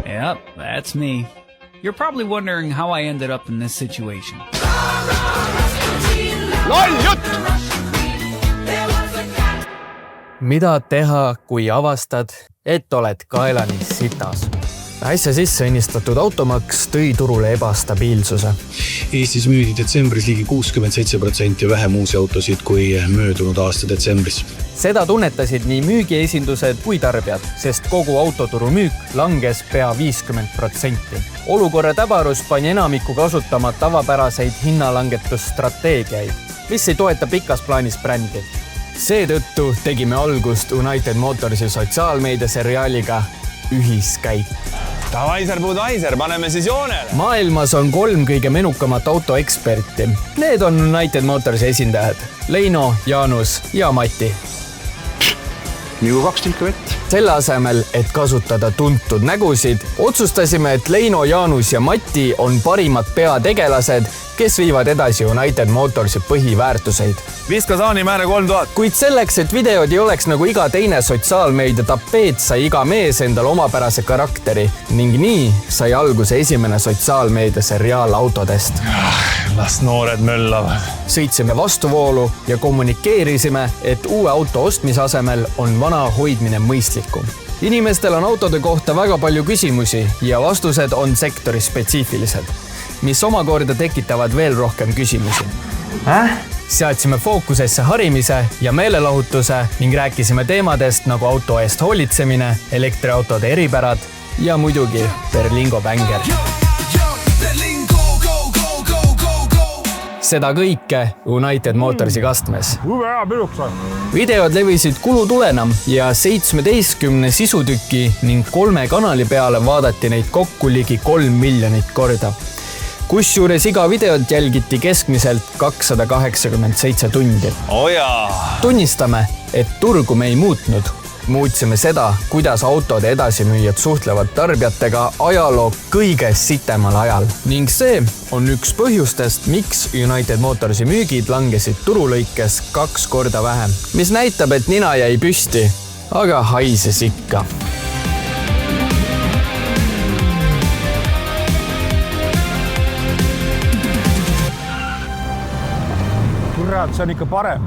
Yep, that's me. You're probably wondering how I ended up in this situation. Mida teha, kui avastad, et oled kaelani sitas? Äsja sisse õnnistatud automaks tõi turule ebastabiilsuse. Eestis müüdi detsembris ligi 67% vähem uusi autosid kui möödunud aasta detsembris. Seda tunnetasid nii müügiesindused kui tarbijad, sest kogu autoturu müük langes pea 50%. Olukorra täbarus pani enamiku kasutama tavapäraseid hinnalangetusstrateegiaid, mis ei toeta pikas plaanis brändi. Seetõttu tegime algust United Motorsi sotsiaalmeedia seriaaliga Ühiskäik. Davaiser, paneme siis joonele. Maailmas on 3 kõige menukamat autoeksperti. Need on United Motorsi esindajad. Leino, Jaanus ja Mati. Nagu 2 tilka vett. Selle asemel, et kasutada tuntud nägusid, otsustasime, et Leino, Jaanus ja Mati on parimad peategelased, kes viivad edasi United Motorsi põhiväärtuseid. Viska saani määre 3000. Kuid selleks, et videod ei oleks nagu iga teine sotsiaalmeedia tapeet, sai iga mees endal omapärase karakteri ning nii sai alguse esimene sotsiaalmeedia seriaal autodest. Las noored möllavad. Sõitsime vastuvoolu ja kommunikeerisime, et uue auto ostmise asemel on vana hoidmine mõistlikum. Inimestel on autode kohta väga palju küsimusi ja vastused on sektori spetsiifilised, mis omakorda tekitavad veel rohkem küsimusi. Seadsime fookusesse harimise ja meelelahutuse ning rääkisime teemadest nagu auto eest hoolitsemine, elektriautode eripärad ja muidugi Berlingo bänger. Seda kõike United Motorsi kastmes. Videod levisid kulutulena ja 17 sisutüki ning 3 kanali peale vaadati neid kokku ligi 3 miljonit korda. Kusjuures iga videot jälgiti keskmiselt 287 tundi. Tunnistame, et turgu me ei muutnud. Muutsime seda, kuidas autode edasimüüjad suhtlevad tarbijatega ajaloo kõige sitemal ajal. Ning see on üks põhjustest, miks United Motorsi müügid langesid turulõikes 2 korda vähem. Mis näitab, et nina jäi püsti, aga haises ikka. Kurat, see on ikka parem.